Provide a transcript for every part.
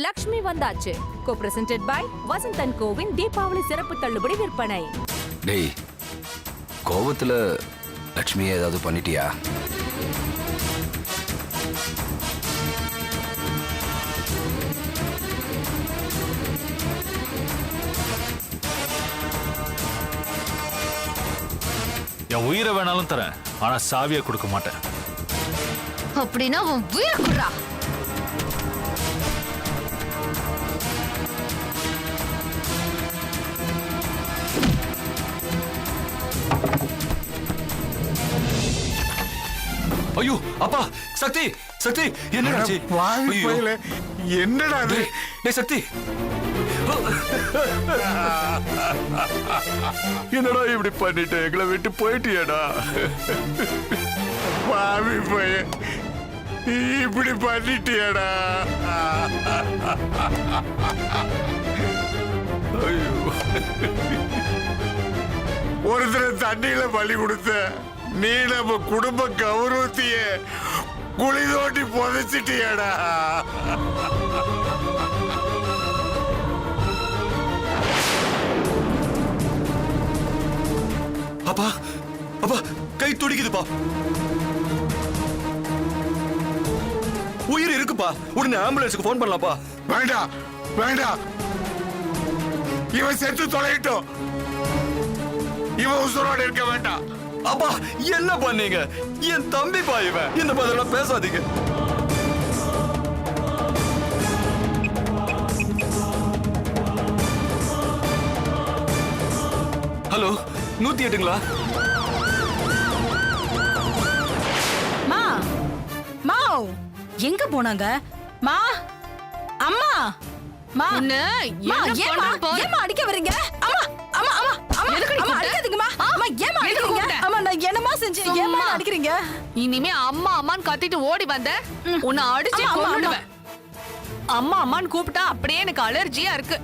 லக்ஷ்மி வந்தாச்சு. Co presented by Vasanthan கோவின் தீபாவளி சிறப்பு தள்ளுபடி விற்பனை. டேய், கோவத்துல லக்ஷ்மியை ஏதாவது பண்ணிட்டியா? என் உயிரை வேணாலும் தரேன், ஆனா சாவியை கொடுக்க மாட்டேன். அப்படின்னா உன் உயிரை குடுறா. ஐயோ அப்பா, சக்தி சக்தி என்னடாச்சு? என்னடா டேய் சக்தி, என்னடா இப்படி பண்ணிட்டு எங்களை விட்டு போயிட்டியடா? பாவி போய் இப்படி பண்ணிட்டியடா? ஐயோ, ஒருத்தர் தண்ணியில பலி கொடுத்த நீ நம்ம குடும்ப கௌரவத்தைய குழி தோண்டி புதைச்சிட்டியடா. அப்பா அப்பா, கை துடிக்குதுப்பா. உயிர் இருக்குப்பா, உடனே ஆம்புலன்ஸுக்கு போன் பண்ணலாம்ப்பா. வேண்டாம் வேண்டாம், இவன் செத்து தொலையிட்டோம், இவன் உசுரோடு இருக்க வேண்டாம். அப்பா என்ன பண்ணீங்க? என் தம்பி பா இவன். இந்த பதிலாம் பேசாதீங்க. ஹலோ, 108ங்களா? மா மா எங்க போனாங்க? மா அம்மா மா ஏமா அடிக்க வரீங்க? அம்மா அம்மா அம்மா அம்மா அம்மா அடிக்காதீங்கம்மா. அம்மா ஏமா அடிக்கிறீங்க? அம்மா நான் என்னமா செஞ்சேன்? ஏமா அடிக்கிறீங்க? இனிமே அம்மா அம்மான்னு கத்திட்டு ஓடி வந்த உன்னை அடிச்சு கொன்னுடுவேன். அம்மா அம்மான்னு கூப்பிட்டா அப்படியே எனக்கு அலர்ஜியா இருக்கு.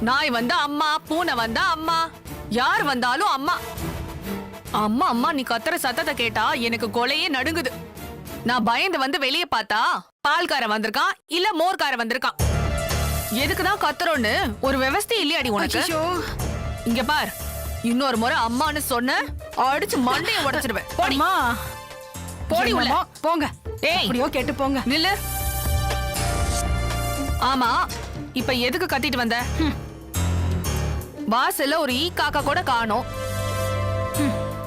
நாய் வந்தா அம்மா, பூனை வந்தா அம்மா, யார் வந்தாலும் அம்மா. அம்மா அம்மா நீ கத்துற சத்தத்தை கேட்டா எனக்கு கொலையே நடுங்குது. நான் பயந்து வந்து வெளியே பார்த்தா பால்கார வந்திருக்கான் இல்ல மோர்கார வந்திருக்கான். எதுக்குதான் கத்துறோன்னு ஒரு விவசாயம் இல்லையாடி உனக்கு? இங்க பார், இன்னொரு முறை அம்மான்னு சொன்ன அடிச்சு மண்டைய உடைச்சிடுவேன். போடிமா, போடி உள்ள போங்க. ஏய், அப்படியோ கேட்டு போங்க. நில்லு. ஆமா, இப்ப எதுக்கு கத்திட்டு வந்த? வாசல்ல ஒரு ஈ காக்கா கூட காணோம்.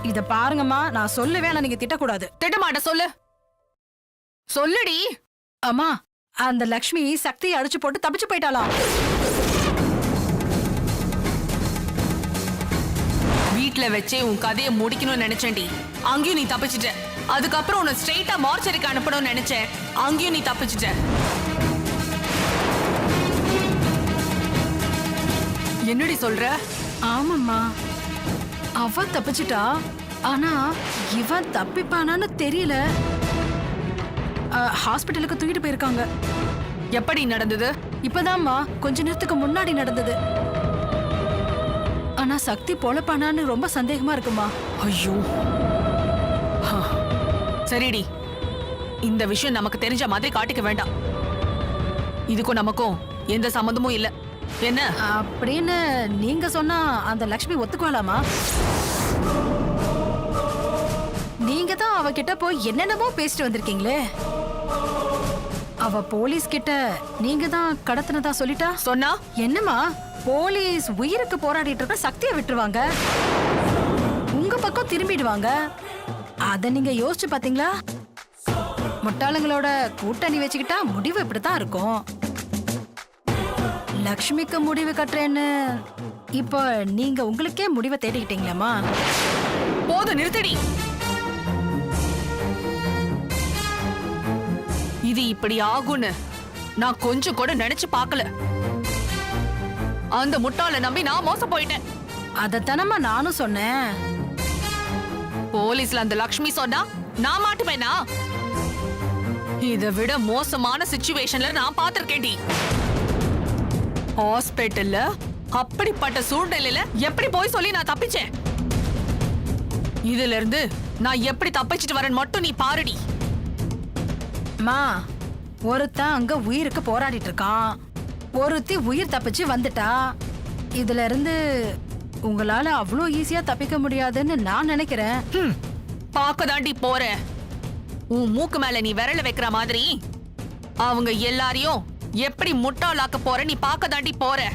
இத பாருங்கம்மா, நான் சொல்லுவேன், நீங்க திட்டக்கூடாது. திட்டமாட்ட, சொல்லு சொல்லுடி. அம்மா, அந்த லக்ஷ்மி சக்தியை அடிச்சு போட்டு தப்பிச்சு போயிட்டாளாம். வீட்ல வச்சே உன் கதையை முடிக்கணும்னு நினைச்சேன்டி, அங்கேயும் நீ தப்பிச்சிட்ட. அதுக்கப்புறம் உன்னை ஸ்ட்ரெயிட்டா மார்ச்சரிக்கு அனுப்பணும்னு நினைச்சேன், அங்கேயும் நீ தப்பிச்சிட்ட. என்னடி சொல்ற? ஆமாம்மா, அவ தப்பிச்சிட்டா, ஆனா இவன் தப்பிப்பானான்னு தெரியல. ஹாஸ்பிட்டலுக்கு தூக்கிட்டு போயிருக்காங்க. எப்படி நடந்தது? இப்பதாம்மா கொஞ்ச நேரத்துக்கு முன்னாடி நடந்தது. ஆனா சக்தி பொழப்பானான்னு ரொம்ப சந்தேகமா இருக்குமா. ஐயோ, சரிடி, இந்த விஷயம் நமக்கு தெரிஞ்ச மாதிரி காட்டிக்க வேண்டாம். இதுக்கும் நமக்கும் எந்த சம்மந்தமும் இல்ல. என்ன அப்படின்னு நீங்க சொன்னா அந்த லக்ஷ்மி ஒத்துக்குவாளாமா? நீங்க தான் அவகிட்ட போய் என்னென்னமோ பேசிட்டு வந்திருக்கீங்களே. அவ போலீஸ் கிட்ட நீங்க தான் கடத்தினதா சொல்லிட்டா. சொன்னா என்னமா, போலீஸ் உயிருக்கு போராடிட்டு இருக்க சக்தியை விட்டுருவாங்க, உங்க பக்கம் திரும்பிடுவாங்க. அத நீங்க யோசிச்சு பாத்தீங்களா? முட்டாளங்களோட கூட்டணி வச்சுக்கிட்டா முடிவு இப்படித்தான் இருக்கும். லக்ஷ்மிக்கு முடிவு கட்டுறேன்னு இப்போ நீங்க உங்களுக்கே முடிவை தேடிக்கிட்டீங்களாமா? போதும், நிறுத்தடி. இது இப்படி ஆகும்னு நான் கொஞ்சம் கூட நினைச்சு பார்க்கல. அந்த முட்டாளை நம்பி நான் மோசம் போயிட்டேன். அதத்தானம்மா நானும் சொன்னேன். போலீஸ்ல அந்த லக்ஷ்மி சொன்னா நான் மாட்டுவேனா? இதை விட மோசமான சிச்சுவேஷன்ல நான் பார்த்திருக்கேன்டி. ஹாஸ்பிட்டல்ல அப்படிப்பட்ட சூழ்நிலையில எப்படி போய் சொல்லி நான் தப்பிச்சேன்? இதுல இருந்து நான் எப்படி தப்பிச்சிட்டு வரேன் மட்டும் நீ பாருடி. மா, ஒருத்தன் அங்க உயிருக்கு போராடிட்டு இருக்கான், ஒருத்தி உயிர் தப்பிச்சு வந்துட்டா. இதுல இருந்து உங்களால அவ்வளோ ஈஸியா தப்பிக்க முடியாதுன்னு நான் நினைக்கிறேன். பார்க்க தாண்டி போறேன். உன் மூக்கு மேல நீ விரல வைக்கிற மாதிரி அவங்க எல்லாரையும் எப்படி முட்டாளாக்க போற நீ பார்க்க தாண்டி போற.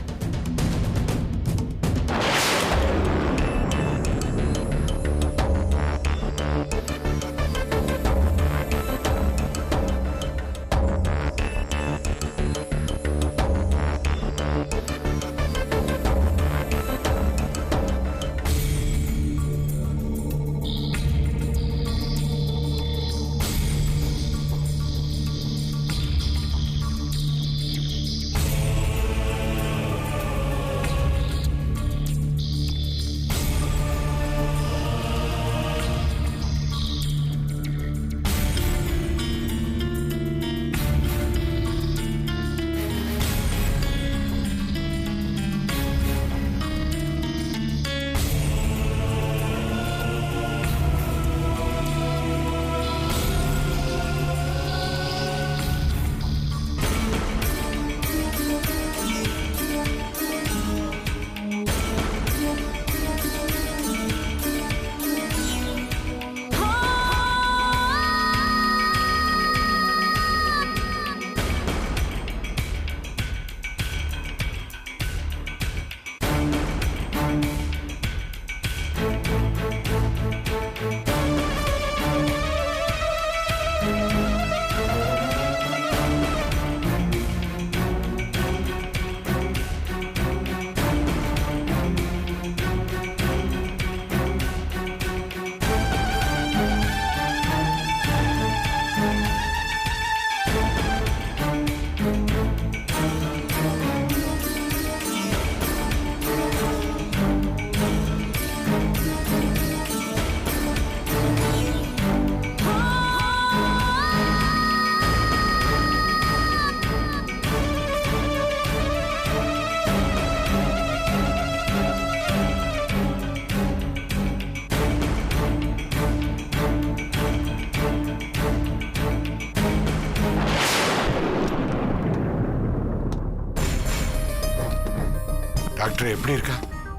டாக்டர் எப்படி இருக்கா?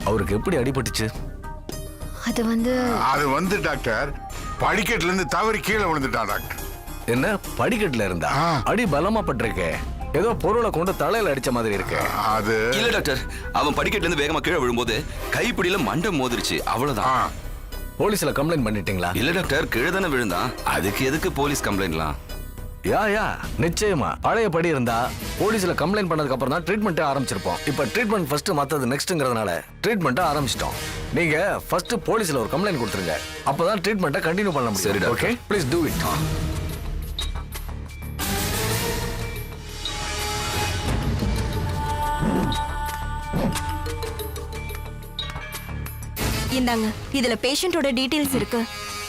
அவருக்கு எப்படி அடிபட்டுச்சு? அது வந்து டாக்டர் படிக்கட்டுல இருந்து தவறி கீழே விழுந்துட்டான் டாக்டர். என்ன படிக்கட்டுல இருந்தா? ஆ. அடி பலமா பட்டிருக்கே. ஏதோ பொருளை கொண்டு தலையில அடிச்ச மாதிரி இருக்கு. அது இல்ல டாக்டர், அவன் படிக்கட்டுல இருந்து வேகமா கீழே விழும்போது கைப்பிடியில மண்டை மோதிருச்சு, அவ்வளவுதான். போலீஸ்ல கம்ப்ளைண்ட் பண்ணிட்டீங்களா? இல்ல டாக்டர், கீழே தானே விழுந்தான், அதுக்கு எதுக்கு போலீஸ் கம்ப்ளைண்ட்லாம்? யா நிச்சயமா பழைய படி இருந்தா போலீஸ்ல கம்ப்ளைண்ட் பண்ணதுக்கு அப்புறம் தான் ட்ரீட்மெண்ட்டே ஆரம்பிச்சிருப்போம். இப்ப ட்ரீட்மெண்ட் ஃபர்ஸ்ட் மத்தது நெக்ஸ்ட்ங்கறதுனால ட்ரீட்மெண்ட்டை ஆரம்பிச்சிட்டோம். நீங்க ஃபர்ஸ்ட் போலீஸ்ல ஒரு கம்ப்ளைண்ட் கொடுத்துருங்க, அப்பதான் ட்ரீட்மெண்ட்டை கண்டினியூ பண்ண முடியும். சரி doctor. Okay, please do it. இந்தாங்க, இதுல பேஷண்டோட டீடைல்ஸ் இருக்கு.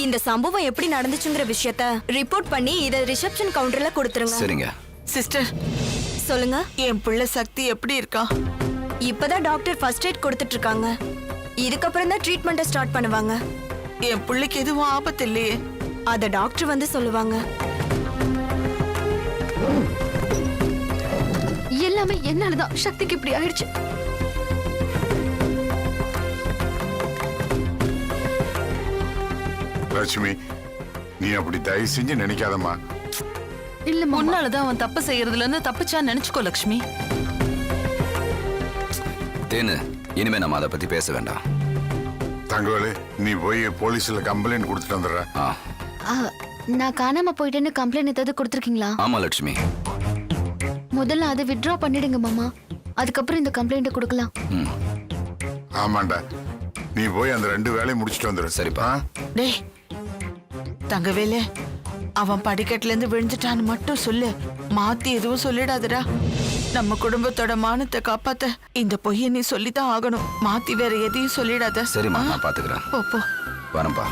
இந்த சம்பவம் எப்படி நடந்துச்சுங்கிற விஷயத்த ரிப்போர்ட் பண்ணி இத ரிசப்ஷன் கவுண்டர்ல கொடுத்துருங்க. சரிங்க. சிஸ்டர், சொல்லுங்க. என் பிள்ளை சக்தி எப்படி இருக்கா? இப்பதான் டாக்டர் ஃபர்ஸ்ட் எய்ட் கொடுத்துட்டு இருக்காங்க. இதுக்கப்புறம் தான் ட்ரீட்மெண்ட்டை ஸ்டார்ட் பண்ணுவாங்க. என் பிள்ளைக்கு எதுவும் ஆபத்து இல்லையே? அத டாக்டர் வந்து சொல்லுவாங்க. எல்லாமே என்னாலதான் சக்திக்கு இப்படி ஆயிடுச்சு. லட்சுமி, நீ அப்படி தயவு செஞ்சு நினைக்காதம்மா. இல்ல மாமா, முன்னாலதான் அவன் தப்பு செய்யறதுல இருந்து தப்பிச்சான்னு நினைச்சுக்கோ லட்சுமி. தேனு, இனிமே நம்ம அதை பத்தி பேச வேண்டாம். தங்கவேலு, நீ போய் போலீஸ்ல கம்ப்ளைண்ட் கொடுத்துட்டு வந்துடுற. ஆ, நான் காணாம போயிட்டேன்னு கம்ப்ளைண்ட் ஏதாவது கொடுத்துருக்கீங்களா? ஆமா லட்சுமி. முதல்ல அதை வித்ட்ரா பண்ணிடுங்க மாமா, அதுக்கப்புறம் இந்த கம்ப்ளைண்ட் கொடுக்கலாம். ம், ஆமாண்டா, நீ போய் அந்த 2 வேலையும் முடிச்சிட்டு வந்துரு. சரிப்பா. டேய் தங்கவேலு, அவன் படிக்கட்டுல இருந்து விழுந்துட்டான்னு மட்டும் சொல்லு, மாத்தி எதுவும் சொல்லிடாதடா. நம்ம குடும்பத்தோட மானத்தை காப்பாத்த இந்த பொய்யை நீ சொல்லித்தான் ஆகணும். மாத்தி வேற எதையும் சொல்லிடாத. சரிம்மா, நான் பாத்துக்கிறேன். போ போ. வரேன்ப்பா.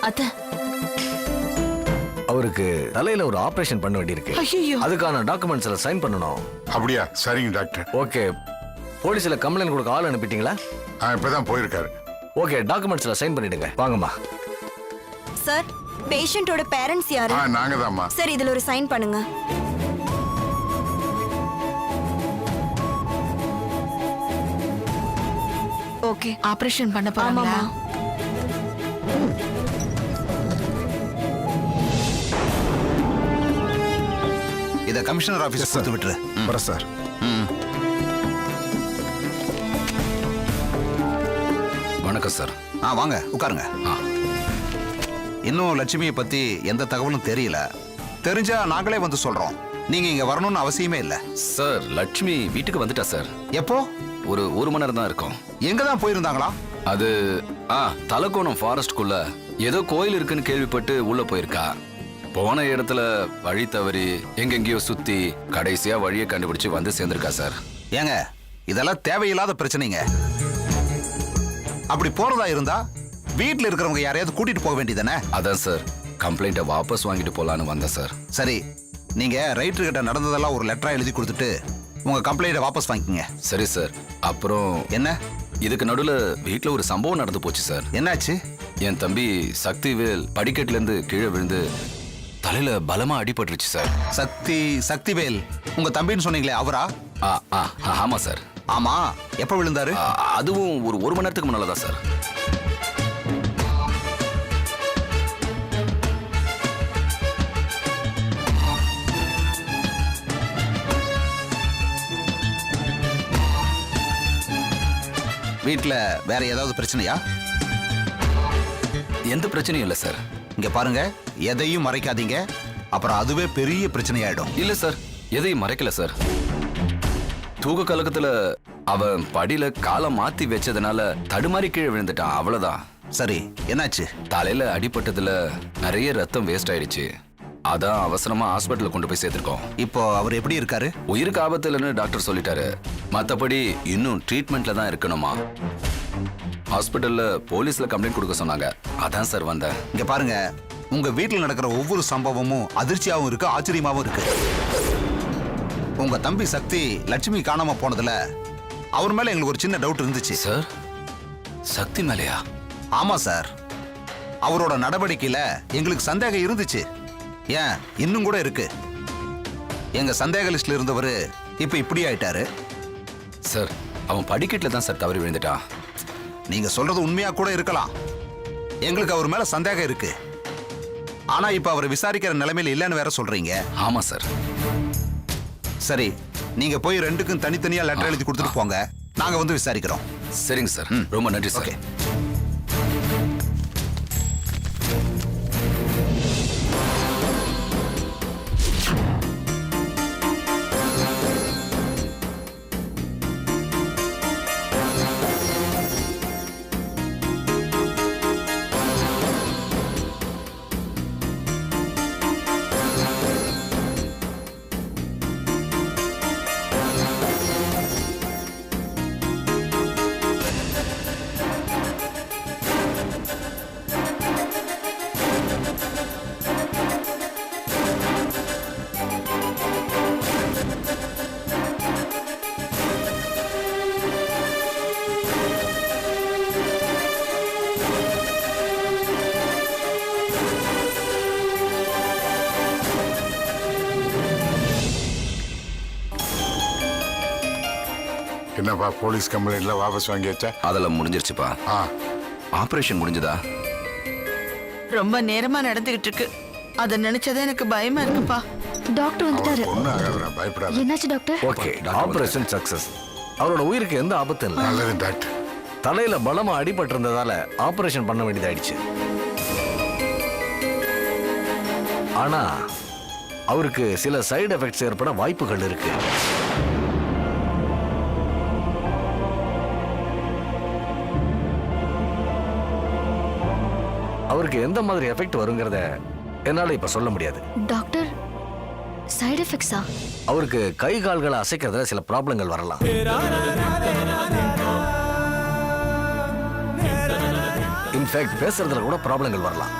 அத்த அவருக்கு தலையில ஒரு ஆபரேஷன் பண்ண வேண்டியிருக்கு. ஐயோ அதுக்கான டாக்குமெண்ட்ஸ்ல சைன் பண்ணணும். அப்படியா? சரிங்க டாக்டர். ஓகே, போலீஸ்ல கம்ப்ளைண்ட் கொடுக்க ஆள் அனுப்பிட்டீங்களா? இப்பதான் போயிருக்காரு. ஓகே, டாக்குமெண்ட்ஸ்ல சைன் பண்ணிடுங்க. வாங்கம்மா. சார், பேஷண்டோட பேரண்ட்ஸ் யாரு? நாங்க தான்மா. சார், இதுல ஒரு சைன் பண்ணுங்க. ஓகே, ஆபரேஷன் பண்ண போறாங்களா? ஆமாமா. இத கமிஷனர் ஆபீஸ் கொடுத்து விட்டுரு. வர சார். வணக்கம் சார். வாங்க உட்காருங்க. இன்னும் லட்சுமியை பத்தி எந்த தகவலும் தெரியல. தெரிஞ்சா நாங்களே வந்து சொல்றோம். நீங்க இங்க வரணும்னு அவசியமே இல்ல. சார், லட்சுமி வீட்டுக்கு வந்துட்டா சார். எப்போ? ஒரு மணி நேரம் தான் இருக்கும். எங்க தான் போயிருந்தாங்களா? அது தலக்கோணம் ஃபாரஸ்ட்குள்ள ஏதோ கோயில் இருக்குன்னு கேள்விப்பட்டு உள்ள போயிருக்கா. போன இடத்துல வழி தவறி எங்கெங்கேயோ சுத்தி கடைசியா வழியை கண்டுபிடிச்சு வந்து சேர்ந்திருக்கா சார். ஏங்க, இதெல்லாம் தேவையில்லாத பிரச்சனைங்க. அப்படி போறதா இருந்தா வீட்டுல இருக்கிறவங்க யாரையாவது கூட்டிட்டு போக வேண்டியதானே? அதான் சார், கம்ப்ளைண்ட்டை வாபஸ் வாங்கிட்டு போலான்னு வந்தேன் சார். சரி, நீங்க ரைட்டர் கிட்ட நடந்ததெல்லாம் ஒரு லெட்டரா எழுதி கொடுத்துட்டு உங்க கம்ப்ளைண்ட்டை வாபஸ் வாங்கிக்கங்க. சரி சார். அப்புறம் என்ன? இதுக்கு நடுவுல வீட்டுல ஒரு சம்பவம் நடந்து போச்சு சார். என்னாச்சு? என் தம்பி சக்திவேல் படிக்கட்டுல இருந்து கீழே விழுந்து தலையில பலமா அடிபட்டுருச்சு சார். சக்திவேல் உங்க தம்பின்னு சொன்னீங்களே, அவரா? ஆமா சார். ஆமா, எப்ப விழுந்தாரு? அதுவும் ஒரு மணி நேரத்துக்கு முன்னாலதான் சார். வீட்டுல வேற ஏதாவது பிரச்சனையா? எந்த பிரச்சனையும் இல்ல சார். இங்க பாருங்க, எதையும் மறைக்காதீங்க, அப்புறம் அதுவே பெரிய பிரச்சனையாயிடும். இல்ல சார், எதையும் மறைக்கல சார். தூக்க கலக்கத்துல அவன் படியில காலை மாத்தி வச்சதுனால தடுமாறி கீழே விழுந்துட்டான், அவ்வளவுதான். சரி, என்னாச்சு? தலையில அடிபட்டதுல நிறைய ரத்தம் வேஸ்ட் ஆயிடுச்சு. அதான் அவசரமா ஹாஸ்பிட்டல் கொண்டு போய் சேர்த்திருக்கோம். இப்போ அவர் எப்படி இருக்காரு? உயிருக்கு ஆபத்து இல்லைன்னு டாக்டர் சொல்லிட்டாரு. மத்தபடி இன்னும் ட்ரீட்மெண்ட்ல தான் இருக்கணுமா. ஹாஸ்பிட்டல்ல போலீஸ்ல கம்ப்ளைண்ட் கொடுக்க சொன்னாங்க. அதான் சார் வந்தேன். இங்க பாருங்க, உங்க வீட்டுல நடக்கிற ஒவ்வொரு சம்பவமும் அதிர்ச்சியாவும் இருக்கு, ஆச்சரியமாவும் இருக்கு. உங்க தம்பி சக்தி லட்சுமி காணாம போனதுல அவர் மேல எங்களுக்கு ஒரு சின்ன டவுட் இருந்துச்சு. சார், சக்தி மேலையா? ஆமா சார், அவரோட நடவடிக்கையில எங்களுக்கு சந்தேகம் இருந்துச்சு. ஏன், இன்னும் கூட இருக்கு. எங்க சந்தேக லிஸ்ட்ல இருந்தவர் இப்ப இப்படி ஆயிட்டாரு. சார், அவன் படிக்கட்டுல தான் சார் தவறி விழுந்துட்டான். நீங்க சொல்றது உண்மையா கூட இருக்கலாம். எங்களுக்கு அவர் மேல சந்தேகம் இருக்கு. ஆனா இப்ப அவரை விசாரிக்கிற நிலைமையில இல்லைன்னு வேற சொல்றீங்க. ஆமா சார். சரி, நீங்க போய் ரெண்டுக்கும் தனித்தனியா லெட்டர் எழுதி கொடுத்துட்டு போங்க. நாங்க வந்து விசாரிக்கிறோம். சரிங்க சார். ரொம்ப நன்றி சார். என்னப்பா, போலீஸ் கம்ப்ளைண்ட்ல வாபஸ் வாங்கியாச்சா? அதெல்லாம் முடிஞ்சிருச்சுப்பா. ஆபரேஷன் முடிஞ்சதா? ரொம்ப நேரமா நடந்துகிட்டு இருக்கு. அத நினைச்சதே எனக்கு பயமா இருக்குப்பா. டாக்டர் வந்துட்டாரு. ஒண்ணும் ஆகாதுடா, பயப்படாத. என்னாச்சு டாக்டர்? Okay, operation success. அவரோட உயிருக்கு எந்த ஆபத்தும் இல்லை. நல்லது டாக்டர். தலையில பலமா அடிபட்டு இருந்ததால ஆபரேஷன் பண்ண வேண்டியதாயிடுச்சு. ஆனா அவருக்கு சில சைடு எஃபெக்ட்ஸ் ஏற்பட வாய்ப்புகள் இருக்கு. அவருக்கு எந்த மாதிரி எஃபெக்ட் வருங்கிறத என்னால இப்ப சொல்ல முடியாது. டாக்டர், சைடு எஃபெக்ட்ஸா? அவருக்கு கை கால்களை அசைக்கிறதுல சில ப்ராப்ளங்கள் வரலாம். இன்ஃபேக்ட் பேசுறதுல கூட ப்ராப்ளங்கள் வரலாம்.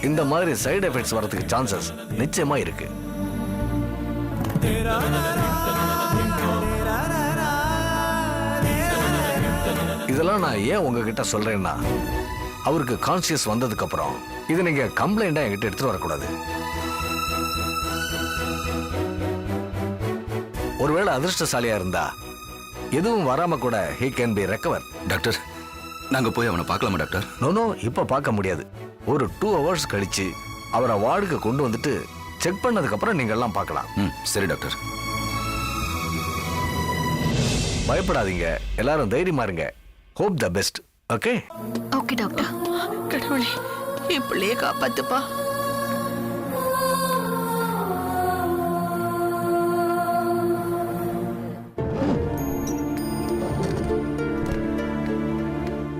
இந்த மாதிரி சைடு எஃபெக்ட்ஸ் வரதுக்கு சான்சஸ் நிச்சயமா இருக்கு. இதெல்லாம் நான் ஏன் உங்ககிட்ட சொல்றேன்னா, அவருக்கு கான்சியஸ் வந்ததுக்கு அப்புறம் இது நீங்க கம்ப்ளைண்டா என்கிட்ட எடுத்துட்டு வரக்கூடாது. ஒருவேளை அதிர்ஷ்டசாலியா இருந்தா எதுவும் வராம கூட he can be recover. Doctor, நாங்க போய் அவனை பார்க்கலாமா டாக்டர்? நோ, இப்ப பார்க்க முடியாது. ஒரு 2 hours கழிச்சு அவரை வார்டுக்கு கொண்டு வந்துட்டு செக் பண்ணதுக்கு அப்புறம் நீங்க எல்லாம் பார்க்கலாம். சரி டாக்டர். பயப்படாதீங்க, எல்லாரும் தைரியமா இருங்க. Hope the best. Okay okay doctor. கடவுளே, என் பிள்ளைய காப்பாத்துப்பா.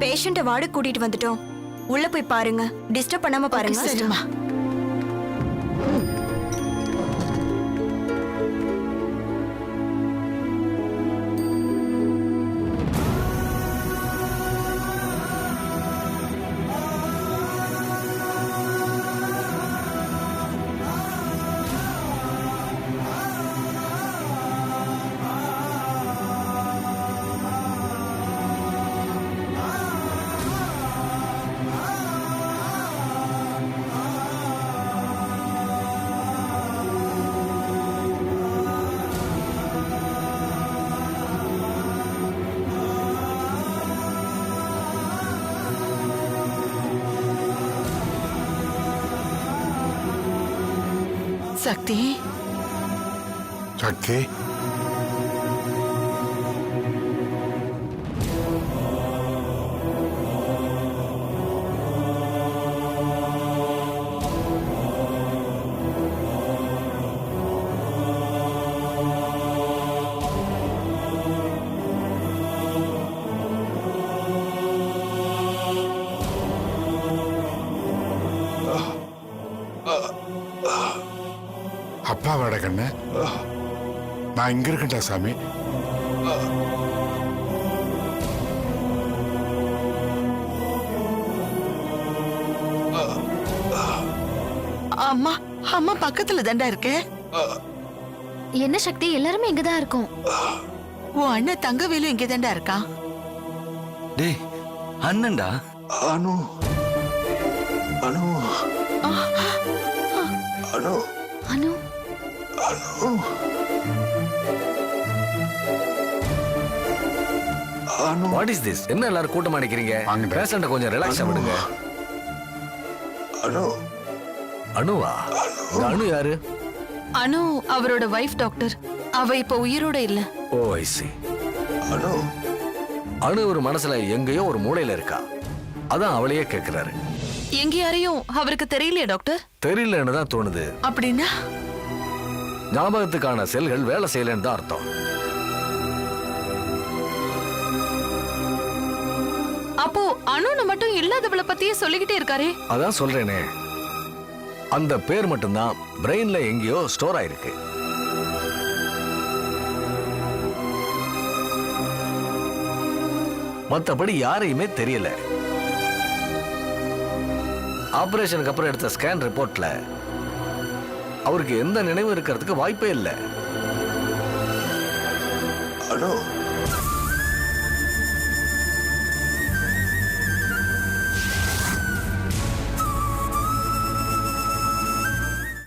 பேஷண்ட்டை வார்டு கூட்டிட்டு வந்துட்டோம். உள்ள போய் பாருங்க, டிஸ்டர்ப் பண்ணாம பாருங்க. சரிம்மா. சக்தி, சக்தி, அப்பா வாட கண்ணு, நான் இங்க இருக்கேன்டா சாமி. அம்மா, அம்மா பக்கத்துல தாண்டா இருக்கேன். என்ன சக்தி, எல்லாருமே இங்கதான் இருக்கோம். உன் அண்ணன் தங்கவேலு இங்க தாண்டா இருக்கான். டேய், அண்ணன்டா. அனு அனு அனு அனு, வாட் இஸ் திஸ்? என்ன எல்லாரும் கூட்டமா நிக்கிறீங்க? வாங்க. பேஷண்ட கொஞ்சம் ரிலாக்ஸா விடுங்க. அனு அனுவா? இந்த அனு யாரு? அனு அவரோட வைஃப் டாக்டர். அவ இப்ப உயிரோட இல்ல. ஓ ஐ see. அனு அனு ஒரு மனசுல எங்கேயோ ஒரு மூலையில இருக்கா. அதான் அவளையே கேக்குறாரு. எங்க யாரையும் அவருக்கு தெரியலையா டாக்டர்? தெரியலன்னு தான் தோணுது. அப்படின்னா ஞாபகத்துக்கான செல்கள் வேலை செய்யலன்னு தான் அர்த்தம். அப்போ அனுன்னு மட்டும் இல்லாதவளை பத்தியே சொல்லிக்கிட்டே இருக்காரே. அதான் சொல்றேனே, அந்த பேர் மட்டும்தான் பிரெயின்ல எங்கேயோ ஸ்டோர் ஆயிருக்கு. மத்தபடி யாரையுமே தெரியல. ஆபரேஷனுக்கு அப்புறம் எடுத்த ஸ்கேன் ரிப்போர்ட்ல அவருக்கு எந்த நினைவு இருக்கிறதுக்கு வாய்ப்பே இல்லை. அனு